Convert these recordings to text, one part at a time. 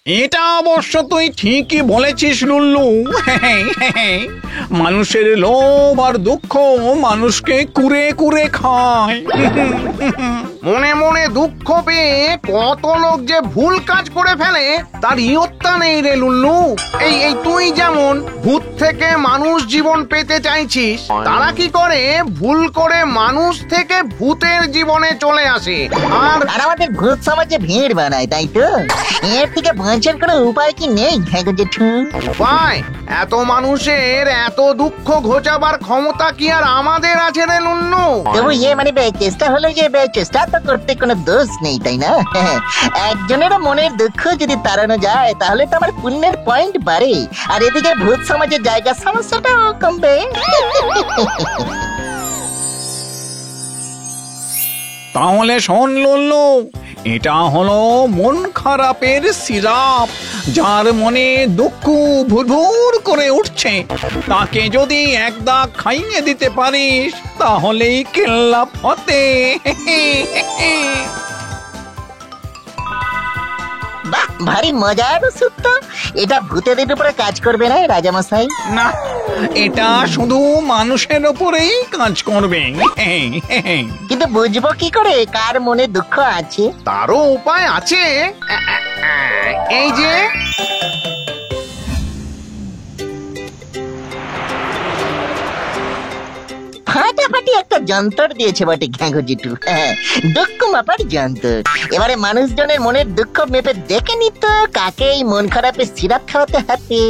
এটা অবশ্য তুই ঠিকই বলেছিস লুল্লু। মানুষের লোভ আর দুঃখ মানুষকে কুরে কুরে খায়। মনে মনে দুঃখ পেয়ে কত লোক যে ভুল কাজ করে ফেলে তার ইয়ত্তা নেই রে লুল্লু। এই এই তুই যেমন ভূত থেকে মানুষ জীবন পেতে চাইছিস, তারা কি করে ভুল করে মানুষ থেকে ভূতের জীবনে চলে আসে আর আমাদের ভূত সমাজে ভিড় বানায়, তাই তো? এর থেকে বাঁচার কোনো উপায় কি নেই জেঠু? উপায়? এত মানুষের এত দুঃখ ঘোচাবার ক্ষমতা কি আর আমাদের আছে রে লুল্লু? তবু মানে চেষ্টা হলো যে চেষ্টা তো করতে কোনো দোষ নেই, তাই না? একজনেরও মনের দুঃখ যদি তাড়ানো যায় তাহলে তো আমার পুণ্যের পয়েন্ট বাড়ে, আর এদিকে ভূত সমাজের জায়গা সমস্যাটাও কমবে। তাহলে শোন লুল্লু, এটা হলো মন খারাপের সিরাপ। যার মনে দুঃখ ভুরভুর করে উঠছে তাকে যদি এক দাগ খাইয়ে দিতে পারিস তাহলেই কেল্লা ফতে। বাহ, ভারী মজার ওষুধ তো। এটা ভূতেদের উপরে কাজ করবে না রাজামশাই? না, এটা শুধু মানুষের ওপরেই কাজ করবে। কিন্তু বুঝবো কি করে কার মনে দুঃখ আছে? তারও উপায় আছে। এই যে ফাটাফাটি একটা যন্ত্র দিয়েছে বটে ঘ্যাঙ্গুজিটু। দুঃখ মাপার যন্ত্র। এবারে মানুষজনের মনের দুঃখ মেপে দেখে নিত কাকে এই মন খারাপের সিরাপ খাওয়াতে হবে।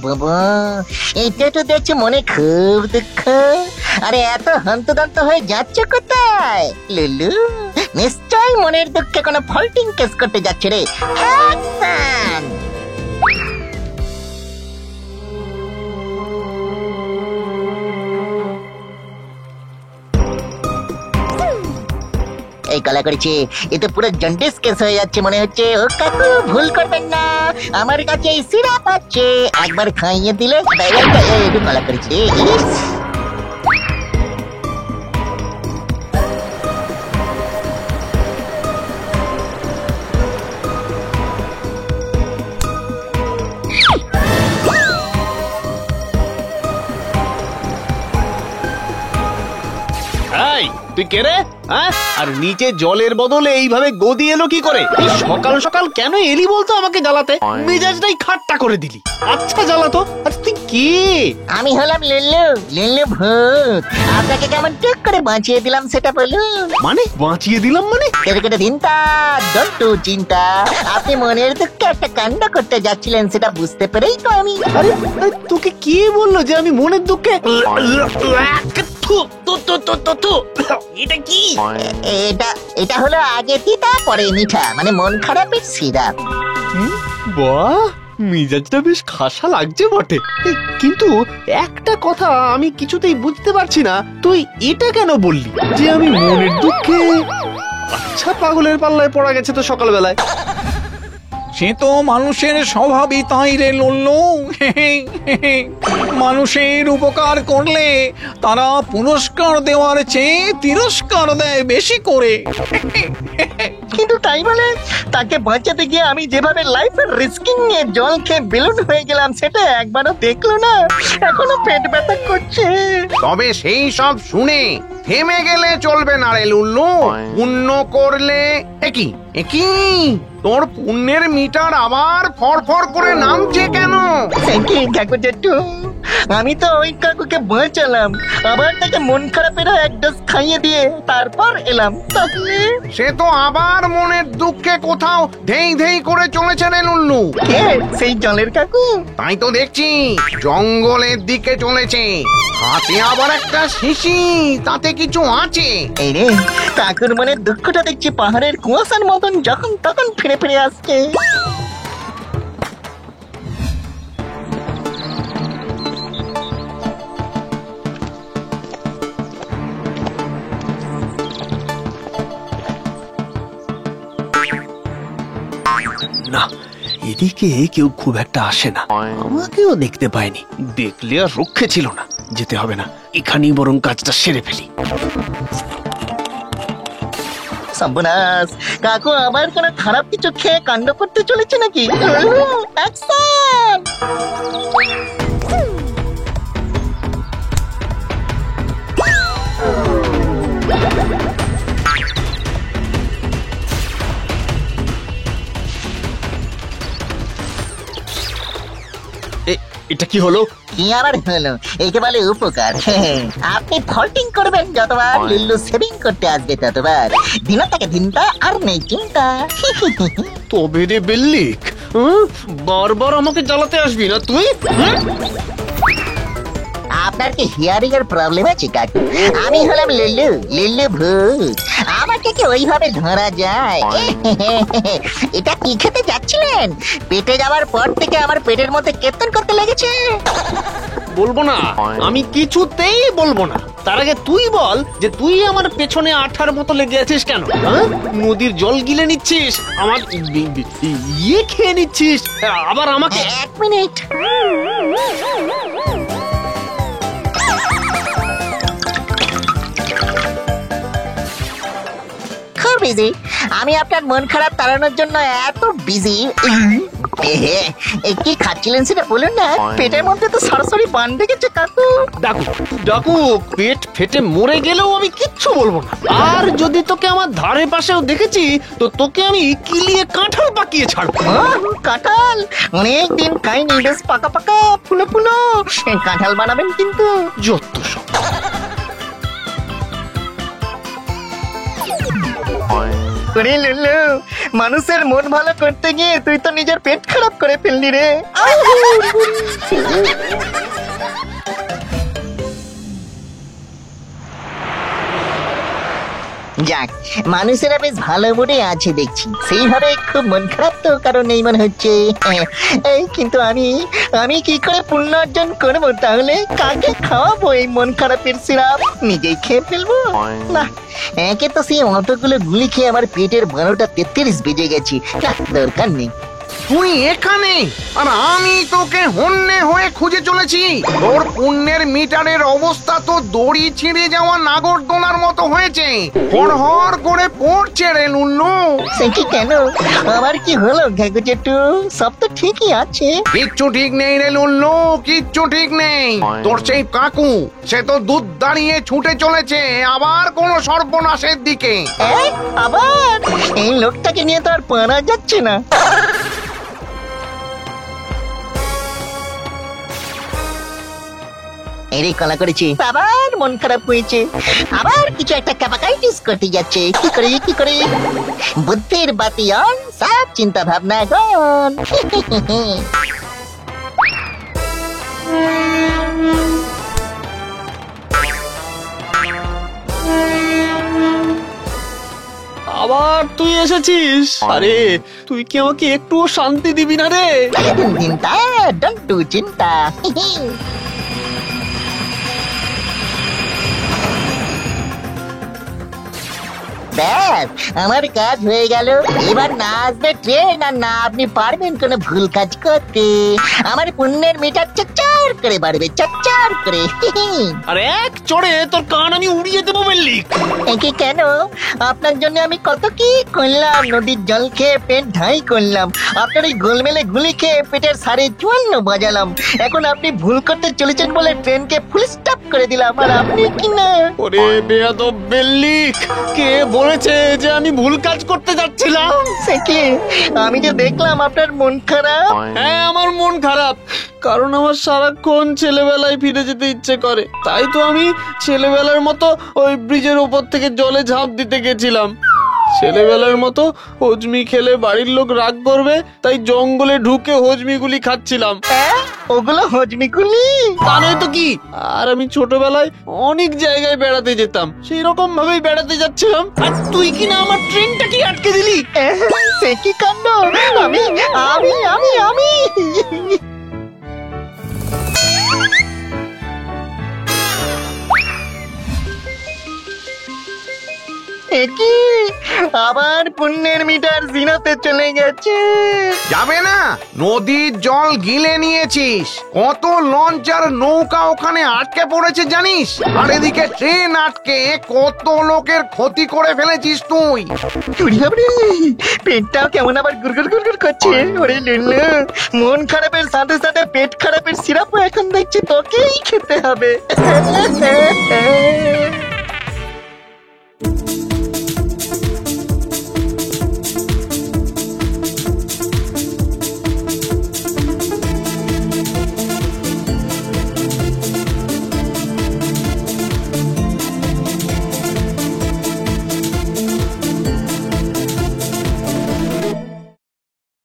বাবা, এটা তো দেখছি মনে খুব দুঃখ। আরে এত হন্তদন্ত হয়ে যাচ্ছে কোথায় লুলু? নিশ্চয় মনের দুঃখে কোনো ফল্টিং কেস করতে যাচ্ছে রে। এই কলা করেছে, এ তো পুরো জন্ডিস কেস হয়ে যাচ্ছে মনে হচ্ছে। ও কাকু, ভুল করবেন না, আমার কাছে এই সিরাপ আছে, একবার খাইয়ে দিলে একটু কলা করেছে। তুই কে রে? আর নিচে জলের বদলে এইভাবে গদি এলো কি করে? সকাল সকাল কেন এলি বলতো আমাকে জ্বালাতে? মেজাজটাই খাট্টা করে দিলি। আচ্ছা জ্বালাতো, আচ্ছা তুই কে? আমি হলাম লিল্লু ভূত। আপনাকে কেমন টুক করে বাঁচিয়ে দিলাম সেটা বলুন। মানে বাঁচিয়ে দিলাম মানে? কেটে চিন্তা, দন্টু চিন্তা। আপনি মনের দুঃখে একটা কাণ্ড করতে যাচ্ছিলেন, সেটা বুঝতে পেরেই তো আমি। আরে তোকে কে বললো যে আমি মনের দুঃখে? এটা কি? এটা হলো আগে তিতা পরে মিঠা, মানে মন খারাপের সিরাপ। বাহ, মিজাজটা বেশ খাসা লাগছে বটে। কিন্তু একটা কথা আমি কিছুতেই বুঝতে পারছি না, তুই এটা কেন বললি যে আমি মনের দুঃখে? আচ্ছা, পাগলের পাল্লায় পড়া গেছে তো সকালবেলায়। সে তো মানুষের স্বভাবই তাই রে লুল্লু। মানুষের উপকার করলে তারা পুরস্কার দেওয়ার চেয়ে তিরস্কার দেয় বেশি করে। কিন্তু তাই বলে তাকে বাঁচাতে গিয়ে আমি যেভাবে লাইফের রিস্কিং নিয়ে জল খেয়ে বেলুন হয়ে গেলাম, সেটা একবারও দেখলো না। এখনো পেট ব্যথা করছে। তবে সেই সব শুনে থেমে গেলে চলবে না রে লুল্লু। পুণ্য করলে একই তোর পুণ্যের মিটার আবার ফরফর করে নামছে কেন? আমি তো ওই কাকুকে বাঁচালাম, আবার তাকে মন খারাপের এক ডোজ খাইয়ে দিয়ে তারপর এলাম। তাহলে সে তো আবার মনের দুঃখে কোথাও ধেই ধেই করে চলেছে রে লুল্লু। কে সেই জলের কাকু? তাই তো দেখছি জঙ্গলের দিকে চলেছে, হাতে আবার একটা শিশি, তাতে কিছু আছে। এই রে, কাকুর মনের দুঃখটা দেখছি পাহাড়ের কুয়াশার মতন যখন তখন ফিরে ফিরে আসছে। না, এদিকে কেউ খুব একটা আসে না, আমাকেও দেখতে পায়নি। দেখলে আর রক্ষে ছিল না, যেতে হবে না, এখানেই বরং কাজটা সেরে ফেলি। সর্বনাশ, কাকু আবার কোনো খারাপ কিছু খেয়ে কাণ্ড করতে চলেছে নাকি? অ্যাকশন! এটা কি হলো? কি আবার হলো? একে বলে উপকার। আপনি ফল্টিং করবেন যতবার, লিল্লু সেভিং করতে আসবে ততবার। দিনা থেকে দিনটা আর নেই চিন্তা। তবে রে বেল্লিক, বারবার আমাকে জ্বালাতে আসবি না তুই? আপনার কি হিয়ারিং এর প্রবলেম আছে কাকু? আমি হলাম লিল্লু, লিল্লু ভূত। আমাকে কি ওইভাবে ধরা যায়? এটা কি খেতে যাচ্ছিলেন? পেটে যাওয়ার পর থেকে আমার পেটের মধ্যে কেতন করতে লেগেছে। বলবো না, আমি কিছুতেই বলবো না। তার আগে তুই বল যে তুই আমার পেছনে আঠার মতো লেগে আছিস কেন? নদীর জল গিলে নিচ্ছিস, আমার ইয়ে খেয়ে নিচ্ছিস, আবার আমাকে। এক মিনিট। খুব বিজি। আমি আপনার মন খারাপ তাড়ানোর জন্য এত বিজি। কি খাচ্ছিলেন সেটা বলুন না। পেটের মধ্যে তো সরাসরি বান ডেকেছে কাকু। ডাকু, পেট ফেটে মরে গেলেও আমি কিচ্ছু বলবো না। আর যদি তোকে আমার ধারে পাশেও দেখেছি তো তোকে আমি কিলিয়ে কাঁঠাল পাকিয়ে ছাড়বো। কাঁঠাল অনেক দিন খাইনি, বেশ পাকা পাকা ফুলো ফুলো কাঁঠাল বানাবেন কিন্তু। যত সব। মানুষের মন ভালো করতে গিয়ে তুই তো নিজের পেট খারাপ করে ফেললি রে। যাক, মানুষেরা বেশ ভালো মুডে আছে দেখছি। সেইভাবে খুব মন খারাপ তো কারণ নেই মনে হচ্ছে। এই কিন্তু আমি কি করে পুণ্য অর্জন করবো তাহলে? কাকে খাওয়াবো এই মন খারাপের সিরাপ? নিজেই খেয়ে ফেলবো? না, একে তো সেই অতগুলো গুলি খেয়ে আমার পেটের 12টা 33 বেজে গেছি। না, দরকার নেই। তুই এখানে আর আমি তোকে হন্যে হয়ে খুঁজে চলেছি। তোর পুণ্যের মিটারের অবস্থা তো দড়ি ছিঁড়ে যাওয়া নাগরদোলার মতো হয়েছে, হড়হড় করে পড়ছে রে লুল্লু। সে কি কেন? আবার কি হলো ঘাগু জেঠু? সব তো ঠিকই আছে। কিচ্ছু ঠিক নেই রে লুল্লু, কিচ্ছু ঠিক নেই। তোর সেই কাকু, সে তো দুধ দাঁড়িয়ে ছুটে চলেছে আবার কোন সর্বনাশের দিকে। আবার এই লোকটাকে নিয়ে তো আর পারা যাচ্ছে না। এরে কলা করেছে, আবার মন খারাপ হয়েছে, আবার কিছু একটা ক্যাপাকাইটিস করতে যাচ্ছে। কি করে বুদ্ধির বাতি অন, সব চিন্তা ভাবনা গন। আবার তুই এসেছিস? আরে তুই কি আমাকে একটুও শান্তি দিবি না রে? চিন্তা ডোন্ট ডু চিন্তা। ব্যাস, আমার কাজ হয়ে গেল। এবার না আসবে ট্রেন আর না আপনি পারবেন কোনো ভুল কাজ করতে। আমার পুণ্যের মিটার চচ্চার করে বাড়বে, চচ্চার করে। আর এক চড়ে তোর কান আমি উড়িয়ে দেবো বেল্লিক। একে কেন? আপনার জন্য আমি কত কি করলাম। নদীর জল খেয়ে পেট ঢাই করলাম, আপনার ওই গোলমেলে গুলি খেয়ে পেটের 54 বাজালাম। এখন আপনি ভুল করতে চলেছেন বলে ট্রেনকে ফুল স্টপ করে দিলাম, আর আপনি কি না। ওরে বেয়াদব বেল্লিক, কে বলেছে যে আমি ভুল কাজ করতে যাচ্ছিলাম? সে কি? আমি যে দেখলাম আপনার মন খারাপ। হ্যাঁ, আমার মন খারাপ, কারণ আমার সারাক্ষণ ছেলেবেলায় ফিরে যেতে ইচ্ছে করে। তাই তো আমি ছেলেবেলার মতো ওই ব্রিজের ওপর থেকে জলে ঝাঁপ দিতে গেছিলাম। ছেলেবেলার মতো হজমি খেলে বাড়ির লোক রাগ করবে, তাই জঙ্গলে ঢুকে হজমিগুলি খাচ্ছিলাম। ওগুলো হজমিগুলি? তা নয় তো কি। আর আমি ছোটবেলায় অনেক জায়গায় বেড়াতে যেতাম, সেই রকম ভাবেই বেড়াতে যাচ্ছিলাম, আর তুই কিনা আমার ট্রেনটা কি আটকে দিলি। সে কি কাণ্ড! আমি আমি আমি আমি কি আবার পুণ্যের মিটার জিরোতে চলে গেছে। যাবে না, নদীর জল গিলে নিয়েছিস, কত লঞ্চ আর নৌকা ওখানে আটকে পড়েছে জানিস? আর এদিকে ট্রেন আটকে কত লোকের ক্ষতি করে ফেলেছিস তুই। চুরি হবে, পেটটাও কেমন আবার গুড়গুড় গুড়গুড় করছে। ওরে লুল্লু, মন খারাপের সাথে সাথে পেট খারাপের সিরাপও এখন দেখছি তোকেই খেতে হবে।